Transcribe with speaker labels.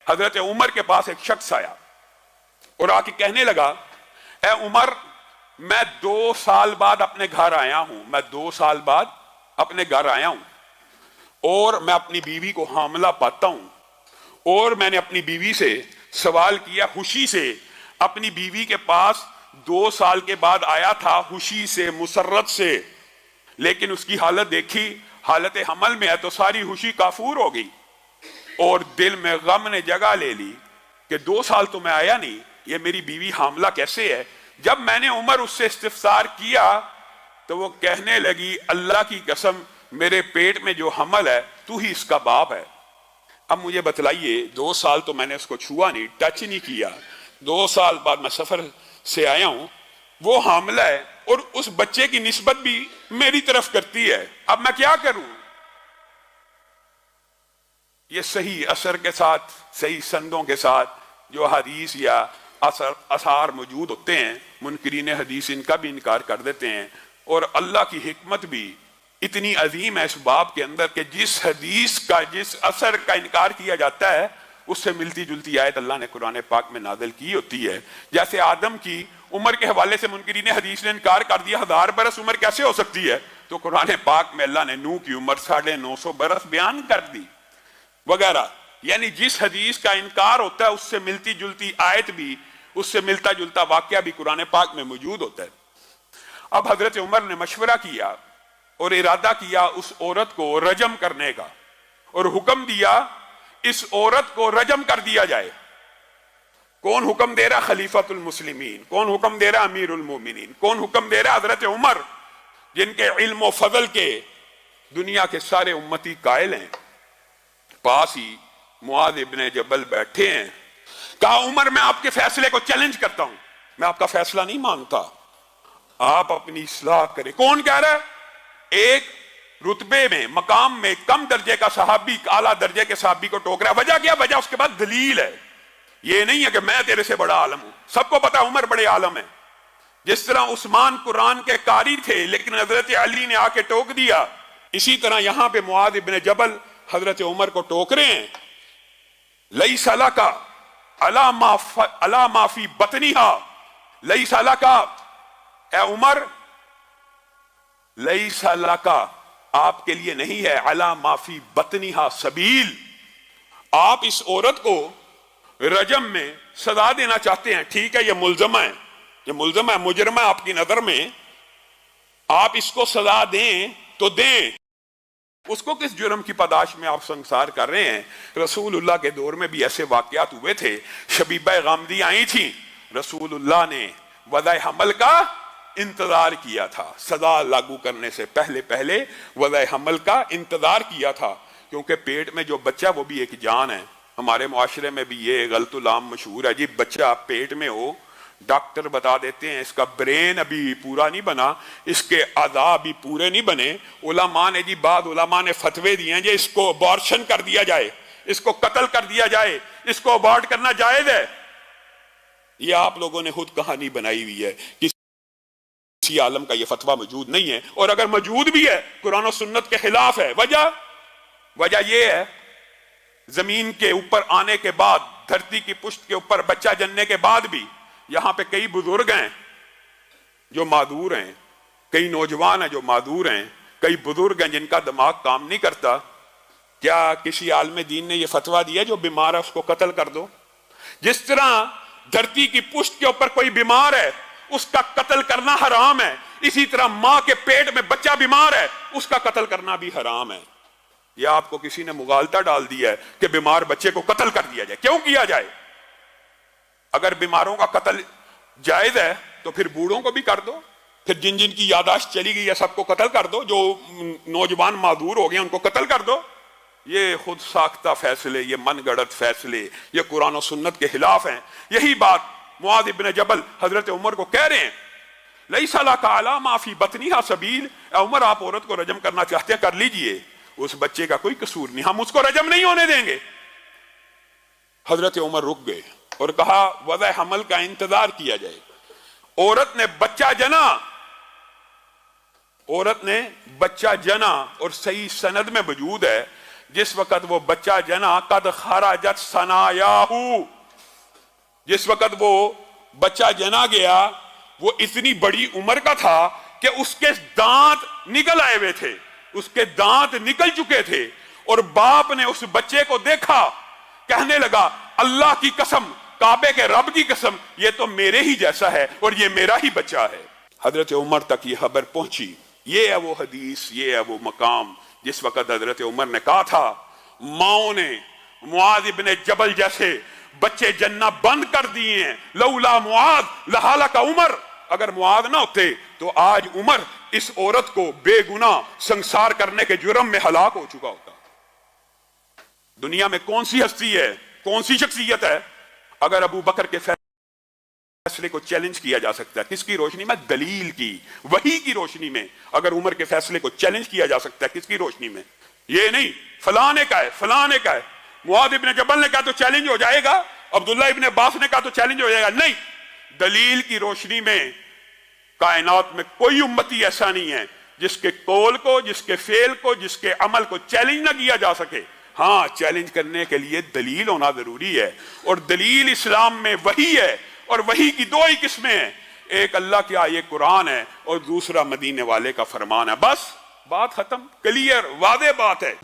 Speaker 1: हजरत उमर के पास एक शख्स आया और आके कहने लगा, ए उमर, मैं 2 साल बाद अपने घर आया हूं, मैं 2 साल बाद अपने घर आया हूं और मैं अपनी बीवी को हामला पाता हूं और मैंने अपनी बीवी से सवाल किया, खुशी से अपनी बीवी के पास 2 साल के बाद आया था, खुशी से, मुसर्रत से, लेकिन उसकी हालत देखी, हालत हमल में है तो सारी खुशी काफूर हो गई और दिल में गम ने जगह ले ली कि 2 साल तो मैं आया नहीं, ये मेरी बीवी हामला कैसे है। जब मैंने उमर उससे इस्तिफसार किया तो वो कहने लगी, अल्लाह की कसम, मेरे पेट में जो हमल है तू ही इसका बाप है। अब मुझे बतलाइए, 2 साल तो मैंने उसको छुआ नहीं, टच नहीं किया, 2 साल बाद मैं सफर से आया हूं, वो हामला है और उस बच्चे की निस्बत भी मेरी तरफ करती है, अब मैं क्या करूं। ये सही असर के साथ, सही संदों के साथ जो हदीस या असार मौजूद होते हैं, मुनकरीन हदीस इनका भी इनकार कर देते हैं। और अल्लाह की हिकमत भी इतनी अजीम है इस बाब के अंदर कि जिस हदीस का, जिस असर का इनकार किया जाता है उससे मिलती जुलती आयत अल्लाह ने कुरान पाक में नादिल की होती है। जैसे आदम की उम्र के हवाले से मुनकरीन हदीस ने इनकार कर दिया, 1000 बरस उम्र कैसे हो सकती है, तो कुरान पाक में अल्लाह ने नूह की उम्र 950 बरस बयान कर दी वगैरह। यानी जिस हदीस का इनकार होता है उससे मिलती जुलती आयत भी, उससे मिलता जुलता वाकया भी कुरान पाक में मौजूद होता है। अब हजरत उमर ने मशवरा किया और इरादा किया उस औरत को रजम करने का और हुक्म दिया इस औरत को रजम कर दिया जाए। कौन हुक्म दे रहा? खलीफतुल मुस्लिमीन। कौन हुक्म दे रहा? अमीरुल मोमिनीन। कौन हुक्म दे रहा? हजरत उमर, जिनके इल्म फजल के दुनिया के सारे उम्मती कायल हैं। पास ही मुआज इब्ने जबल बैठे हैं। कहा, उमर, मैं आपके फैसले को चैलेंज करता हूं, मैं आपका फैसला नहीं मानता, आप अपनी इस्लाह करें। कौन कह रहा है? एक रुतबे में, मकाम में कम दर्जे का सहाबी आला दर्जे के सहाबी को टोक रहा है। वजह क्या? वजह उसके बाद दलील है। ये नहीं है कि मैं तेरे से बड़ा आलम हूं, सबको पता उमर बड़े आलम है। जिस तरह उस्मान कुरान के कारी थे लेकिन हजरत अली ने आके टोक दिया, इसी तरह यहां पे मुआज इब्ने जबल हजरत उमर को टोक रहे हैं। लई साला का अला माफी बतनीहा, लई साला का, ए उमर, लई साला का आपके लिए नहीं है, अला माफी बतनीहा सबील। आप इस औरत को रजम में सजा देना चाहते हैं, ठीक है, ये मुलजमा है, ये मुलजमा है, मुजरमा है आपकी नजर में, आप इसको सजा दें तो दें। उसको किस जुर्म की पदाश में आप संसार कर रहे हैं? रसूलुल्लाह के दौर में भी ऐसे वाकयात हुए थे। शबीबा गामदी आई थी, रसूलुल्लाह ने वदा हमल का इंतजार किया था, सजा लागू करने से पहले पहले वदा हमल का इंतजार किया था, क्योंकि पेट में जो बच्चा वो भी एक जान है। हमारे मुआशरे में भी ये गलतुल आम मशहूर है जी, बच्चा पेट में हो, डॉक्टर बता देते हैं इसका ब्रेन अभी पूरा नहीं बना, इसके आधा अभी पूरे नहीं बने। उलमा ने जी, बाद उलमा ने फतवे दिए हैं जी, इसको अबॉर्शन कर दिया जाए, इसको कत्ल कर दिया जाए, इसको अबॉर्ट करना जायज है। ये आप लोगों ने खुद कहानी बनाई हुई है, किसी आलम का ये फतवा मौजूद नहीं है, और अगर मौजूद भी है कुरान और सुन्नत के खिलाफ है। वजह यह है, जमीन के ऊपर आने के बाद, धरती की पुष्ट के ऊपर बच्चा जनने के बाद भी यहां पे कई बुजुर्ग हैं जो मादूर हैं, कई नौजवान हैं जो मादूर हैं, कई बुजुर्ग हैं जिनका दिमाग काम नहीं करता। क्या किसी आलम दीन ने यह फतवा दिया जो बीमार है उसको कत्ल कर दो? जिस तरह धरती की पुष्ट के ऊपर कोई बीमार है उसका कत्ल करना हराम है, इसी तरह मां के पेट में बच्चा बीमार है उसका कत्ल करना भी हराम है। यह आपको किसी ने मुगालता डाल दिया है कि बीमार बच्चे को कत्ल कर दिया जाए। क्यों किया जाए? अगर बीमारों का कत्ल जायज है तो फिर बूढ़ों को भी कर दो, फिर जिन जिन की यादाश्त चली गई है सबको कत्ल कर दो, जो नौजवान मादूर हो गए उनको कत्ल कर दो। ये खुद साख्ता फैसले, ये मनगढ़ंत फैसले, ये कुरान और सुन्नत के खिलाफ हैं। यही बात मुआज इब्ने जबल हजरत उमर को कह रहे हैं, लईसा लका अला माफी बतनीहा सबील। उमर, आप औरत को रजम करना चाहते हैं, कर लीजिए, उस बच्चे का कोई कसूर नहीं, हम उसको रजम नहीं होने देंगे। हजरत उमर रुक गए और कहा, वज़ा हमल का इंतजार किया जाए। औरत ने बच्चा जना, औरत ने बच्चा जना, और सही सनद में मौजूद है जिस वक्त वो बच्चा जना कद खराजत सनायाहू, जिस वक्त वो बच्चा जना गया वो इतनी बड़ी उम्र का था कि उसके दांत निकल आए हुए थे, उसके दांत निकल चुके थे। और बाप ने उस बच्चे को देखा, कहने लगा अल्लाह की कसम, काबे के रब की कसम, ये तो मेरे ही जैसा है और ये मेरा ही बच्चा है। हजरत उमर तक ये खबर पहुंची। ये है वो हदीस, ये है वो मकाम जिस वक्त हजरत उमर ने कहा था माओ ने मुआज इब्ने जबल जैसे बच्चे जन्ना बंद कर दिए हैं, लौला मुआज लहाला का उमर, अगर मुआज ना होते तो आज उमर इस औरत को बेगुनाह संसार करने के जुर्म में हलाक हो चुका होता। दुनिया में कौन सी हस्ती है, कौन सी शख्सियत है, अगर अबू बकर के फैसले को चैलेंज किया जा सकता है, किसकी रोशनी में? दलील की, वही की रोशनी में। अगर उमर के फैसले को चैलेंज किया जा सकता है, किसकी रोशनी में? ये नहीं फलाने का है, फलाने का है। मुआद इब्ने जबल ने कहा तो चैलेंज हो जाएगा, अब्दुल्ला इब्ने अब्बास ने कहा तो चैलेंज हो जाएगा, नहीं। दलील की रोशनी में कायनात में कोई उम्मती ऐसा नहीं है जिसके कौल को, जिसके फेल को, जिसके अमल को चैलेंज ना किया जा सके। हाँ, चैलेंज करने के लिए दलील होना जरूरी है, और दलील इस्लाम में वही है, और वही की दो ही किस्में हैं, एक अल्लाह की आयत कुरान है और दूसरा मदीने वाले का फरमान है। बस बात खत्म, क्लियर वादे बात है।